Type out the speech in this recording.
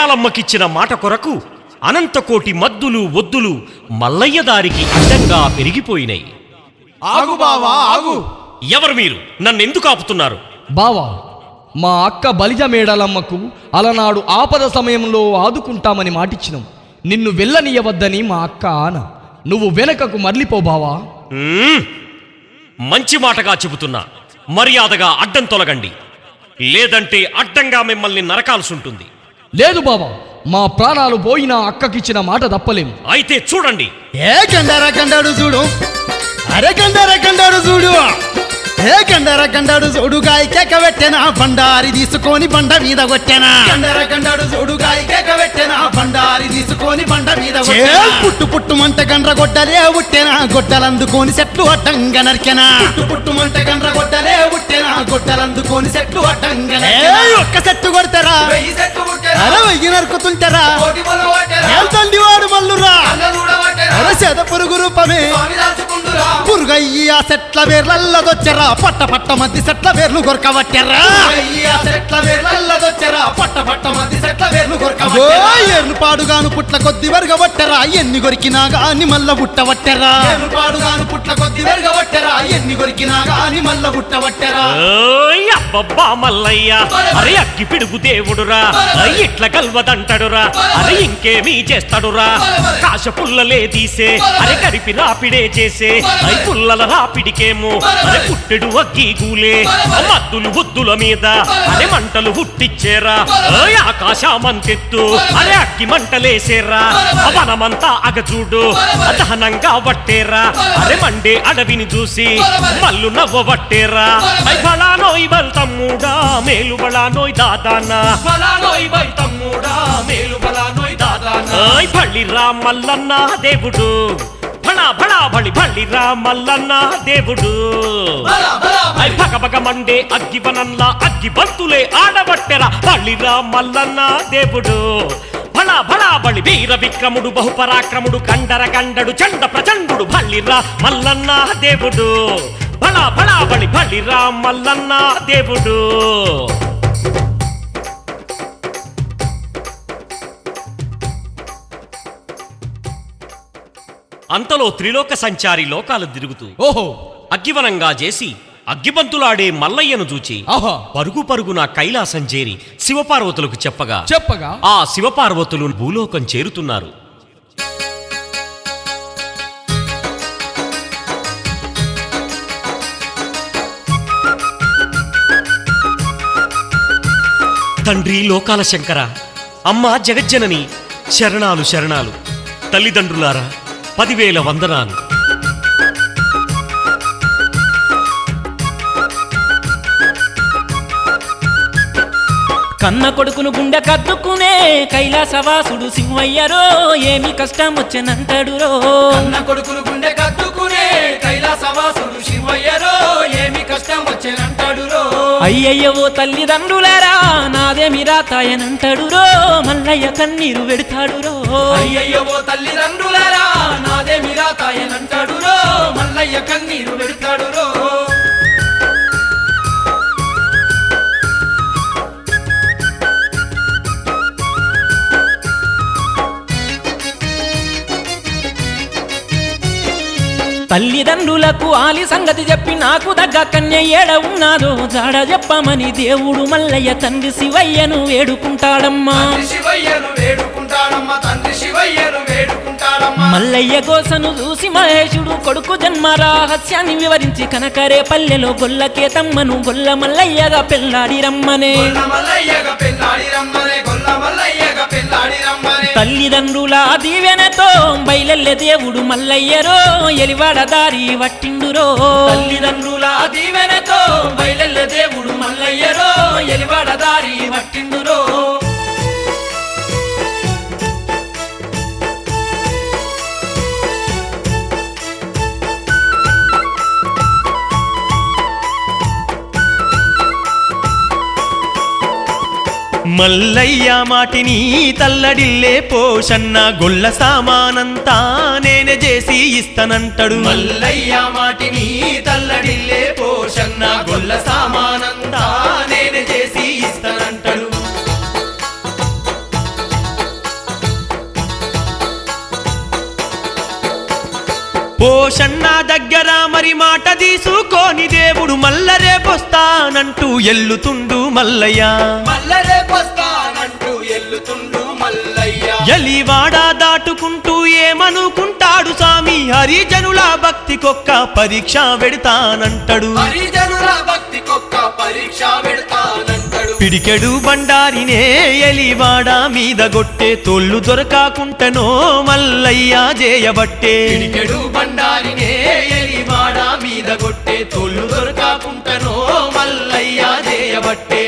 మేడాలమ్మకిచ్చిన మాట కొరకు అనంతకోటి మద్దులు ఒద్దులు మల్లయ్య దారికి అడ్డంగా పెరిగిపోయినాయి. ఆగు బావా ఆగు. ఎవరు మీరు? నన్నెందుకు ఆపుతున్నారు? బావా, మా అక్క బలిజ మేడాలమ్మకు అలనాడు ఆపద సమయంలో ఆదుకుంటామని మాటిచ్చినాం. నిన్ను వెళ్ళనీయవద్దని మా అక్క ఆన. నువ్వు వెనకకు మరలిపో బావా. మంచి మాటగా చెబుతున్నా, మర్యాదగా అడ్డం తొలగండి, లేదంటే అడ్డంగా మిమ్మల్ని నరకాల్సి ఉంటుంది. లేదు బావా, మా ప్రాణాలు పోయినా అక్కకిచ్చిన మాట తప్పలేము. అయితే చూడండి. ఏ గండారా గండాడు చూడు, అరే గండారా గండాడు చూడు, ఏ గండారా గండాడు చూడు, గాయ కేక పెట్టెనా బండారి తీసుకొని బండ మీద కొట్టెనా. గండారా గండాడు చూడు, గాయ కేక పెట్టెనా బండారి తీసుకొని బండ మీద కొట్టెనా. పుట్టు పుట్టు మంట గండ్ర గొడ్డలే ఉట్టెనా, గొడ్డలందుకొని చెట్లు అడ్డంగా నరికెనా. పుట్టు పుట్టు మంట గండ్ర గొడ్డలే ఉట్టెనా, గొడ్డలందుకొని చెట్లు అడ్డంగా నరికెనా. ఒక్క చెట్టు కొడతారా, అరే వెయ్యి నరుకుతుంటారా, తండ్రి వాడు మల్లురా, అరే చెద పురుగు రూపమే పురుగయ్యి ఆ చెట్ల వేర్లల్లదొచ్చరా, పట్ట పట్ట మధ్య చెట్ల వేర్లు గొరకబట్టెర్రా. ఏర్లు పాడుగాను పుట్ల కొద్ది వెరగబట్టెరా, ఎన్ని గొరికినా గాని మల్ల బుట్టబట్టెరా. పాడుగాను పుట్ల కొద్ది వెరగబట్టెరా, ఎన్ని గొరికినా గాని మల్ల బుట్టబట్టెరా. అబ్బబ్బా మల్లయ్య, అరే అగ్గి పిడుగు దేవుడురా, ఇట్ల గల్వదంటడురా, అరే ఇంకేమీ చేస్తాడురా. కాశ పుల్లలే తీసే, అరే కరిపి రాపిడే చేసే, పుల్లల రాపిడికేమో అరే పుట్టెడు అగ్గి గూలే. మద్దులు బుద్దుల మీద అరే మంటలు హుట్టిచ్చేరా, ఆకాశమంతెత్తు అరే అగ్గి మంటలేసేరా. వనమంతా అగజూడు దహనంగా వట్టేరా, అరే మండే అడవిని చూసి మల్లు నవ్వబట్టేరా. బలానోయ్ బల్ తమ్ముడా మేలు బలానోయ్ దాదానా, బలానోయ్ బల్ తమ్ముడా మేలు బలానోయ్ దాదానా. బళ్ళిరా మల్లన్న దేవుడు, భళా భళా బళి బళ్ళిరా మల్లన్న దేవుడు. భగ భగ మండే అగ్గి వనల్లా అగ్గి బంతులే ఆడబట్టెరా, బళ్ళిరా మల్లన్న దేవుడు. భళా భళా బళి వీర విక్రముడు బహుపరాక్రముడు కండర కండడు చండ ప్రచండు బళ్ళిరా మల్లన్న దేవుడు. భళా భళా బళి బళ్ళిరా మల్లన్న దేవుడు. అంతలో త్రిలోక సంచారి లోకాలు తిరుగుతూ ఓహో అగ్గివనంగా చేసి అగ్గిబంతులాడే మల్లయ్యను చూచి పరుగు పరుగున కైలాసం చేరి శివపార్వతులకు చెప్పగా ఆ శివపార్వతులు భూలోకం చేరుతున్నారు. తండ్రి లోకాల శంకర, అమ్మ జగజ్జనని శరణాలు శరణాలు. తల్లిదండ్రులారా 10,000 వందనాలు. కన్న కొడుకును గుండె కద్దుకునే కైలాసవాసుడు సింహయ్యరో, ఏమి కష్టం వచ్చనంటాడురో. కన్న కొడుకును గుండె కద్దుకునే కైలాసవాసుడు సింహయ్యరో, ఏమి కష్టం వచ్చనంటాడురో. అయ్యయ్యవో తల్లిదండ్రులారా నాదేమి రాతాయనంటాడురో, మల్లయ్య కన్నీరు వెడతాడురో. అయ్యయ్యవో తల్లిదండ్రులారా నాదేమి రాతాయనంటాడురో, మల్లయ్య కన్నీరు వెడతాడురో. తల్లిదండ్రులకు ఆలి సంగతి చెప్పి నాకు దగ్గ కన్య ఏడ ఉన్నాదో జాడ చెప్పమని దేవుడు మల్లయ్య తండ్రి శివయ్యను వేడుకుంటాడమ్మా. మల్లయ్య గోసను చూసి మహేశుడు కొడుకు జన్మ రహస్యాన్ని వివరించి కనకరే పల్లెలో గొల్లకే తమ్మను గొల్ల మల్లయ్యగా పెళ్ళాడి రమ్మనే. తల్లిదండ్రుల దీవెనతో బయలెల్లె దేవుడు మల్లయ్యరో, ఎలివాడ దారి వట్టిండురో. తల్లిదండ్రుల దీవెనతో బయలెల్లె దేవుడు మల్లయ్యరో, ఎలివాడ దారి వట్టిండురో. మల్లయ్య మాటిని తల్లడిల్లే పోషన్న, గొల్ల సామానంతా నేనే చేసి ఇస్తానంటాడు. మల్లయ్య మాటిని తల్లడిల్లే పోషన్న, గొల్ల సామానంతా నేనే చేసి ఇస్తానంటాడు. పోషన్న దగ్గర మరి మాట తీసుకొని దేవుడు మల్ల రేపొస్తానంటూ ఎల్లుతుండు మల్లయ్య ఎలివాడ దాటుకుంటూ ఏమనుకుంటాడు సామి హరిజనుల భక్తికొక్క పరీక్ష పెడతానంటాడు పిడికెడు బండారినే ఎలివాడ మీద గొట్టే తోళ్ళు దొరకాకుంటనో మల్లయ్య చేయబట్టే పిడికెడు బండారినే ఎలివాడ మీద గొట్టే తోళ్ళు దొరకాకుంటనో మల్లయ్య చేయబట్టే